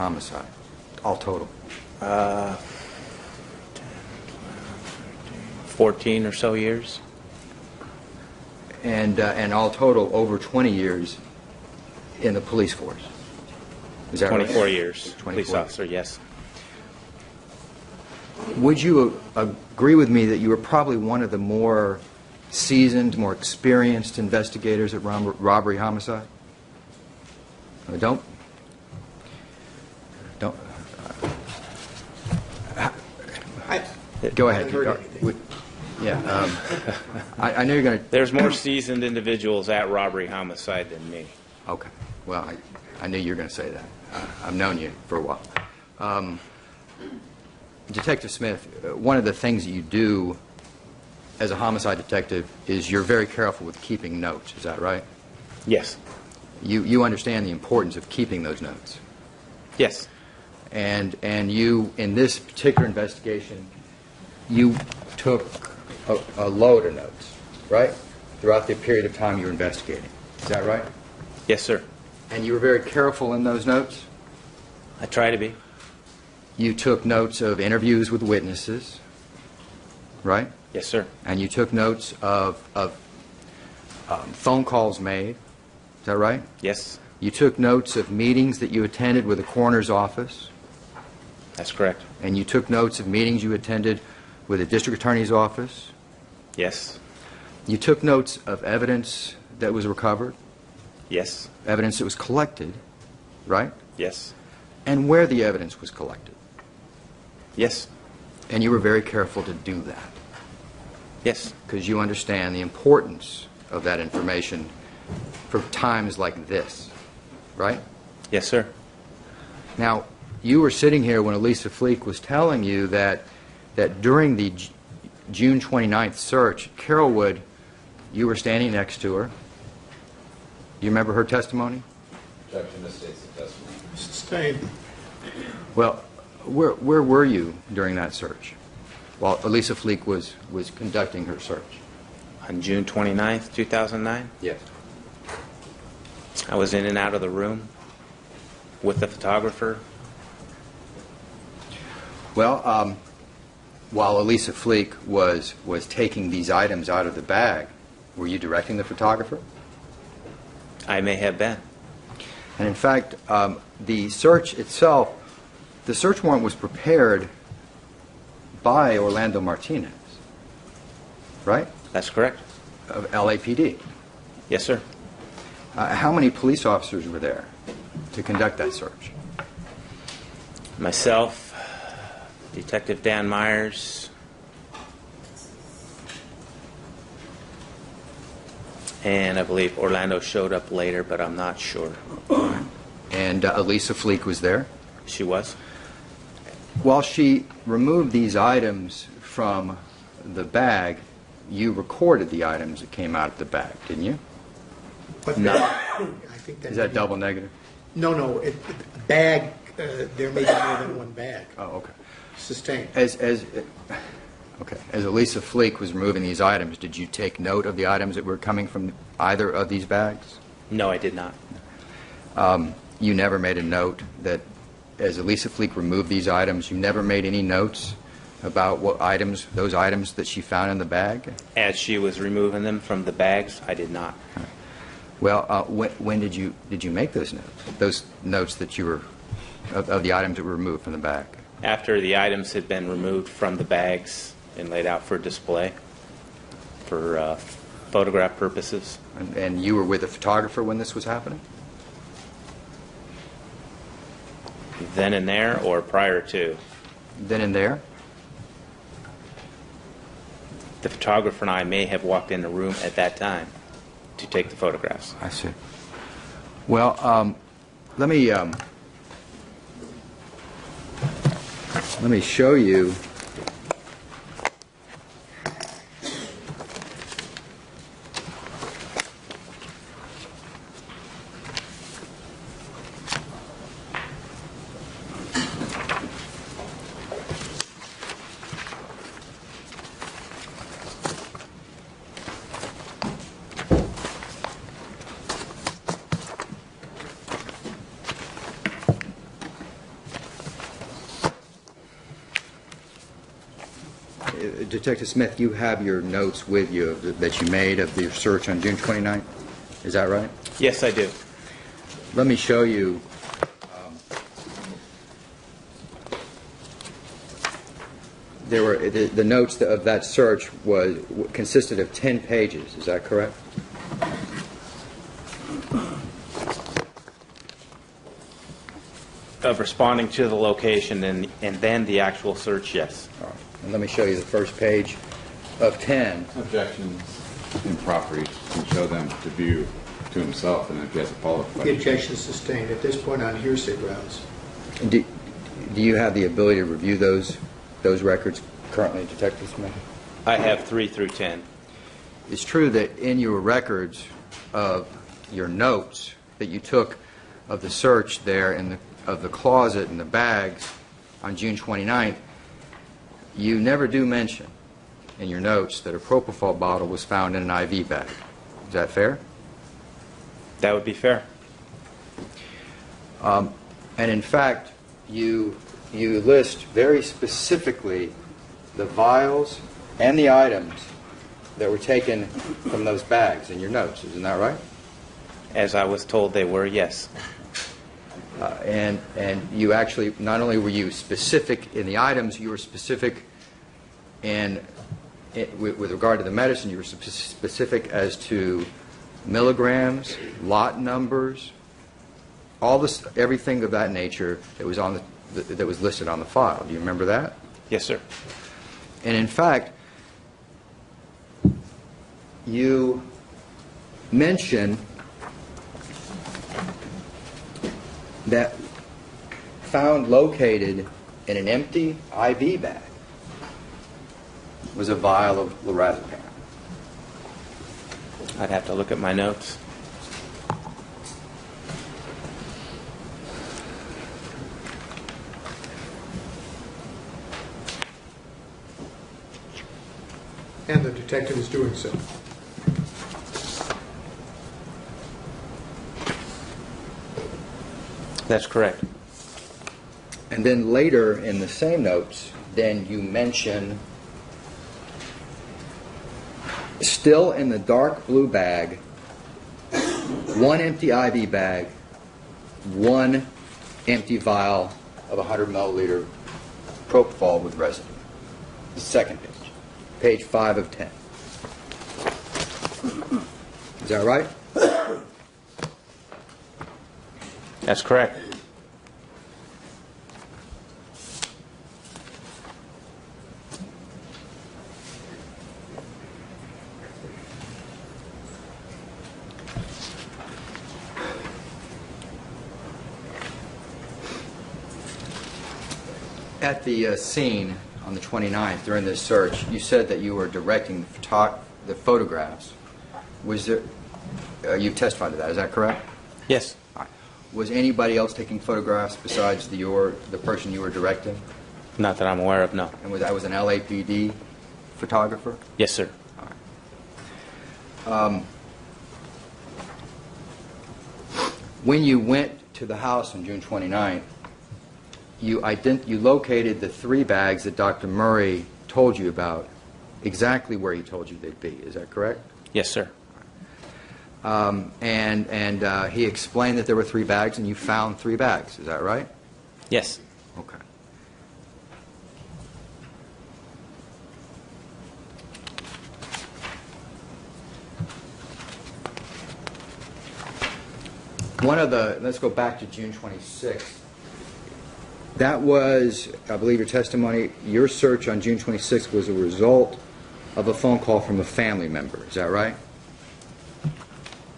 homicide, all total? 14 or so years. And all total, over 20 years in the police force. Is that 24 right? years, 24 police officer, yes. Would you agree with me that you were probably one of the more seasoned, more experienced investigators at robbery homicide? Don't. Go ahead. Yeah. I know you're going to. There's more seasoned individuals at robbery homicide than me. Okay. Well, I knew you were going to say that. I've known you for a while. Detective Smith, one of the things that you do as a homicide detective is you're very careful with keeping notes. Is that right? Yes. You understand the importance of keeping those notes. Yes. And you, in this particular investigation, you took a load of notes, right? Throughout the period of time you were investigating. Is that right? Yes, sir. And you were very careful in those notes? I try to be. You took notes of interviews with witnesses, right? Yes, sir. And you took notes of phone calls made. Is that right? Yes. You took notes of meetings that you attended with the coroner's office. That's correct. And you took notes of meetings you attended with the district attorney's office. Yes. You took notes of evidence that was recovered. Yes. Evidence that was collected, right? Yes. And where the evidence was collected. Yes. And you were very careful to do that. Yes. Because you understand the importance of that information for times like this, right? Yes, sir. Now, you were sitting here when Elisa Fleek was telling you that during the June 29th search, Carolwood, you were standing next to her. Do you remember her testimony? Objection to states the testimony. Sustained. Well, where were you during that search while Elisa Fleek was conducting her search? On June 29th, 2009, Yes. I was in and out of the room with the photographer. Well, while Elisa Fleek was taking these items out of the bag, were you directing the photographer? I may have been. And in fact, the search itself, the search warrant was prepared by Orlando Martinez, right? That's correct. Of LAPD. Yes, sir. How many police officers were there to conduct that search? Myself, Detective Dan Myers, and I believe Orlando showed up later, but I'm not sure. And Elisa Fleek was there? She was. While she removed these items from the bag, you recorded the items that came out of the bag, didn't you? But No. I think Is that double negative? No. Bag. There may be more than one bag. Oh, okay. Sustained. As Elisa Fleek was removing these items, did you take note of the items that were coming from either of these bags? No, I did not. You never made a note that as Elisa Fleek removed these items, you never made any notes about what items, those items that she found in the bag? As she was removing them from the bags, I did not. Well, when did you make those notes? Those notes that you were of the items that were removed from the bag? After the items had been removed from the bags and laid out for display for photograph purposes. And you were with a photographer when this was happening? Then and there, or prior to? Then and there? The photographer and I may have walked in the room at that time to take the photographs. I see. Well, let me show you. Detective Smith, you have your notes with you that you made of the search on June 29th. Is that right? Yes, I do. Let me show you. There were the notes of that search consisted of 10 pages. Is that correct? Of responding to the location and then the actual search, yes. All right. And let me show you the first page of 10. Objections improper. He can show them to view to himself, and if he has a follow-up The question. objection sustained. At this point on hearsay grounds. Do you have the ability to review those records currently, Detective Smith? I have 3 through 10. It's true that in your records of your notes that you took of the search there of the closet and the bags on June 29th, you never do mention in your notes that a propofol bottle was found in an IV bag. Is that fair? That would be fair. And in fact, you list very specifically the vials and the items that were taken from those bags in your notes. Isn't that right? As I was told they were, yes. And you actually, not only were you specific in the items, you were specific with regard to the medicine, you were specific as to milligrams, lot numbers, everything of that nature that was that was listed on the file. Do you remember that? Yes, sir. And in fact, you mention that found located in an empty IV bag was a vial of lorazepam. I'd have to look at my notes. And the detective is doing so. That's correct. And then later in the same notes, then you mention still in the dark blue bag, one empty IV bag, one empty vial of 100 milliliter propofol with residue. The second page 5 of 10. Is that right? That's correct. At the scene on the 29th during this search, you said that you were directing the photographs. Was there? You testified to that. Is that correct? Yes. All right. Was anybody else taking photographs besides the person you were directing? Not that I'm aware of, no. And that was an LAPD photographer? Yes, sir. All right. When you went to the house on June 29th, you located the 3 bags that Dr. Murray told you about exactly where he told you they'd be. Is that correct? Yes, sir. And he explained that there were 3 bags, and you found 3 bags. Is that right? Yes. Okay. Let's go back to June 26th. That was, I believe, your search on June 26th was a result of a phone call from a family member. Is that right?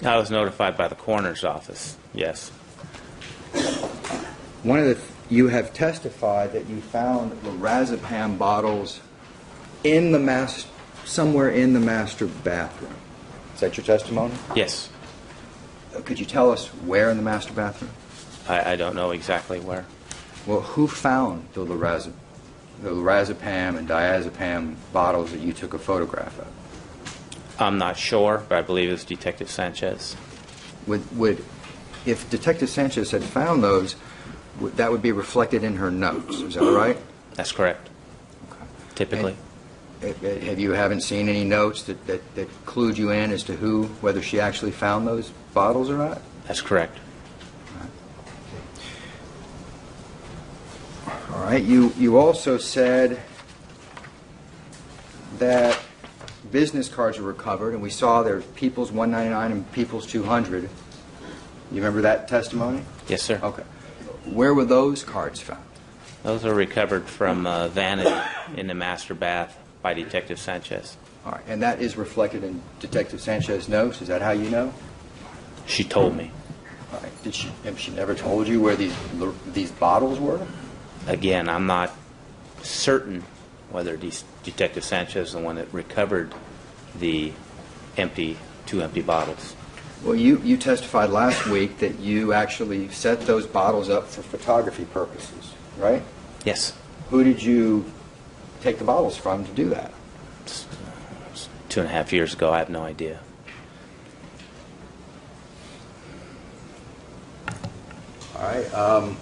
I was notified by the coroner's office, yes. You have testified that you found lorazepam bottles somewhere in the master bathroom. Is that your testimony? Yes. Could you tell us where in the master bathroom? I don't know exactly where. Well, who found the lorazepam and diazepam bottles that you took a photograph of? I'm not sure, but I believe it was Detective Sanchez. If Detective Sanchez had found those, that would be reflected in her notes. Is that right? That's correct. Okay. Typically. haven't seen any notes that clued you in as to whether she actually found those bottles or not? That's correct. All right. You also said that business cards were recovered, and we saw there's People's 199 and People's 200. You remember that testimony? Yes, sir. Okay. Where were those cards found? Those are recovered from vanity in the master bath by Detective Sanchez. All right. And that is reflected in Detective Sanchez's notes? Is that how you know? She told me. All right. She never told you where these bottles were? Again, I'm not certain whether Detective Sanchez is the one that recovered the two empty bottles. Well, you testified last week that you actually set those bottles up for photography purposes, right? Yes. Who did you take the bottles from to do that? 2.5 years ago. I have no idea. All right.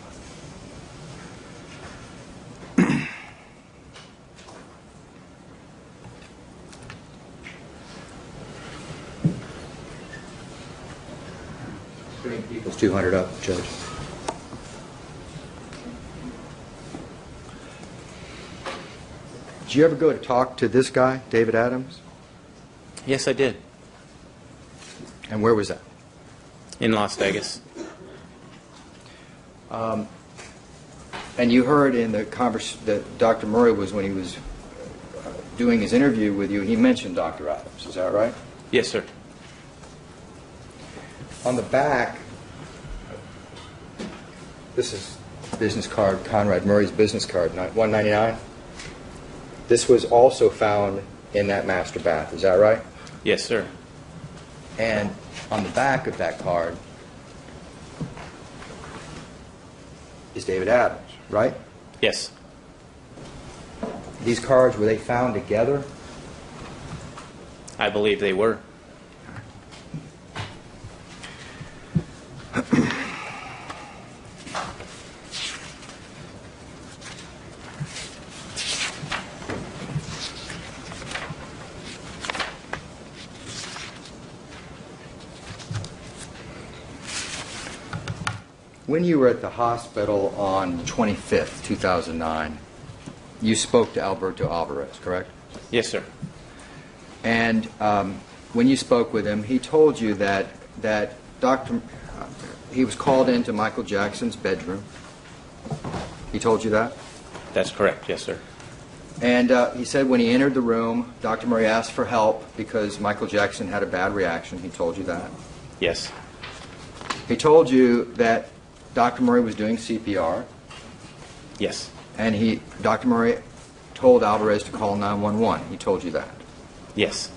Bring People's 200 up, Judge. Did you ever go to talk to this guy, David Adams? Yes, I did. And where was that? In Las Vegas. And you heard in the conversation that Dr. Murray was, when he was doing his interview with you, he mentioned Dr. Adams. Is that right? Yes, sir. On the back, this is business card, Conrad Murray's business card, 199. This was also found in that master bath. Is that right? Yes, sir. And on the back of that card is David Adams, right? Yes. These cards, were they found together? I believe they were. When you were at the hospital on the 25th, 2009, you spoke to Alberto Alvarez, correct? Yes, sir. And when you spoke with him, he told you that he was called into Michael Jackson's bedroom. He told you that? That's correct. Yes, sir. And he said when he entered the room, Dr. Murray asked for help because Michael Jackson had a bad reaction. He told you that? Yes. He told you that Dr. Murray was doing CPR. Yes. And Dr. Murray told Alvarez to call 911. He told you that? Yes.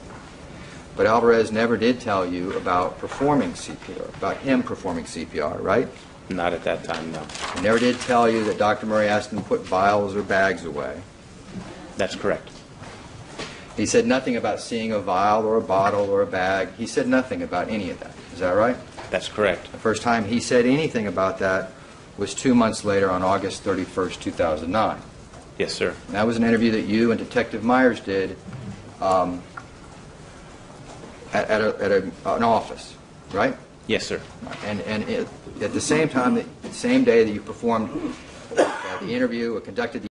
But Alvarez never did tell you about performing CPR, about him performing CPR, right? Not at that time, no. He never did tell you that Dr. Murray asked him to put vials or bags away. That's correct. He said nothing about seeing a vial or a bottle or a bag. He said nothing about any of that. Is that right? That's correct. The first time he said anything about that was 2 months later on August 31st, 2009. Yes, sir. And that was an interview that you and Detective Myers did at an office, right? Yes, sir. And at the same time, the same day that you performed the interview or conducted the